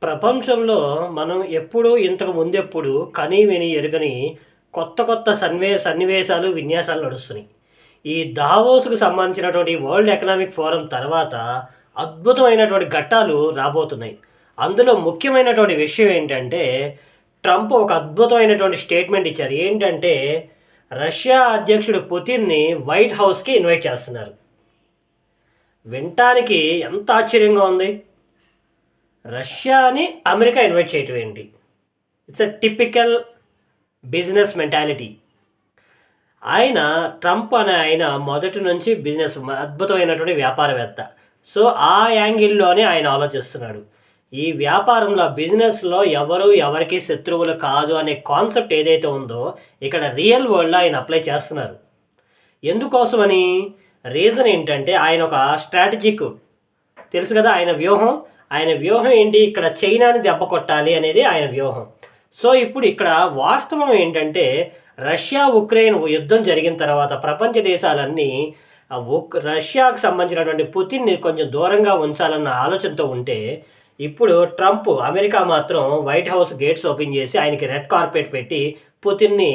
ప్రపంచంలో మనం ఎప్పుడూ ఇంతకు ముందెప్పుడు కని విని ఎరుగని కొత్త కొత్త సన్నివేశాలు, విన్యాసాలు నడుస్తున్నాయి. ఈ దావోస్‌కు సంబంధించినటువంటి వరల్డ్ ఎకనామిక్ ఫోరం తర్వాత అద్భుతమైనటువంటి ఘట్టాలు రాబోతున్నాయి. అందులో ముఖ్యమైనటువంటి విషయం ఏంటంటే, ట్రంప్ ఒక అద్భుతమైనటువంటి స్టేట్మెంట్ ఇచ్చారు. ఏంటంటే, రష్యా అధ్యక్షుడు పుతిన్‌ని వైట్ హౌస్‌కి ఇన్వైట్ చేస్తున్నారు. వినటానికి ఎంత ఆశ్చర్యంగా ఉంది. రష్యాని అమెరికా ఇన్వైట్ చేయటం ఏంటి? It's a typical business mentality. Trump అనే ఆయన మొదటి నుంచి బిజినెస్ అద్భుతమైనటువంటి వ్యాపారవేత్త. సో, ఆ యాంగిల్‌లోనే ఆయన ఆలోచిస్తున్నాడు. ఈ వ్యాపారంలో, బిజినెస్‌లో ఎవరు ఎవరికీ శత్రువులు కాదు అనే కాన్సెప్ట్ ఏదైతే ఉందో, ఇక్కడ రియల్ వరల్డ్‌లో ఆయన అప్లై చేస్తున్నారు. ఎందుకోసమని? రీజన్ ఏంటంటే, ఆయన ఒక స్ట్రాటజిక్ తెలుసు కదా ఆయన వ్యూహం. ఆయన వ్యూహం ఏంటి? ఇక్కడ చైనాని దెబ్బ కొట్టాలి అనేది ఆయన వ్యూహం. సో, ఇప్పుడు ఇక్కడ వాస్తవం ఏంటంటే, రష్యా, ఉక్రెయిన్ యుద్ధం జరిగిన తర్వాత ప్రపంచ దేశాలన్నీ రష్యాకు సంబంధించినటువంటి పుతిన్‌ని కొంచెం దూరంగా ఉంచాలన్న ఆలోచనతో ఉంటే, ఇప్పుడు ట్రంప్ అమెరికా మాత్రం వైట్ హౌస్ గేట్స్ ఓపెన్ చేసి ఆయనకి రెడ్ కార్పెట్ పెట్టి పుతిన్‌ని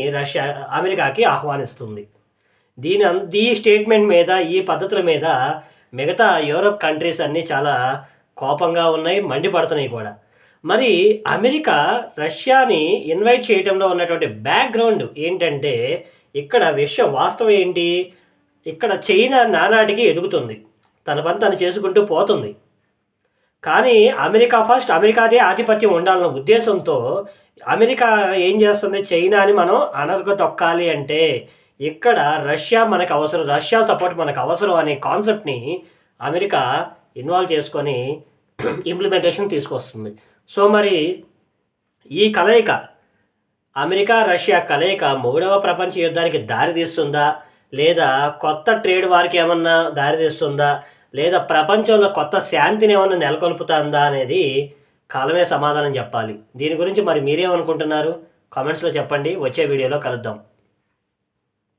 అమెరికాకి ఆహ్వానిస్తుంది. ఈ స్టేట్మెంట్ మీద, ఈ పద్ధతుల మీద మిగతా యూరప్ కంట్రీస్ అన్నీ చాలా కోపంగా ఉన్నాయి, మండిపడుతున్నాయి కూడా. మరి అమెరికా రష్యాని ఇన్వైట్ చేయడంలో ఉన్నటువంటి బ్యాక్‌గ్రౌండ్ ఏంటంటే, ఇక్కడ వాస్తవం ఏంటి? ఇక్కడ చైనా నానాటికి ఎదుగుతుంది. తన పని తను చేసుకుంటూ పోతుంది. కానీ అమెరికా ఫస్ట్, అమెరికాదే ఆధిపత్యం ఉండాలన్న ఉద్దేశంతో అమెరికా ఏం చేస్తుంది? చైనాని మనం అణగదొక్కాలి అంటే, ఇక్కడ రష్యా మనకు అవసరం, రష్యా సపోర్ట్ మనకు అవసరం అనే కాన్సెప్ట్‌ని అమెరికా ఇన్వాల్వ్ చేసుకొని ఇంప్లిమెంటేషన్ తీసుకొస్తుంది. సో, మరి ఈ కలయిక, అమెరికా, రష్యా కలయిక మూడవ ప్రపంచ యుద్ధానికి దారితీస్తుందా? లేదా కొత్త ట్రేడ్ వార్‌కి ఏమన్నా దారితీస్తుందా? లేదా ప్రపంచంలో కొత్త శాంతిని ఏమన్నా నెలకొల్పుతుందా అనేది కాలమే సమాధానం చెప్పాలి. దీని గురించి మరి మీరేమనుకుంటున్నారు? కామెంట్స్‌లో చెప్పండి. వచ్చే వీడియోలో కలుద్దాం.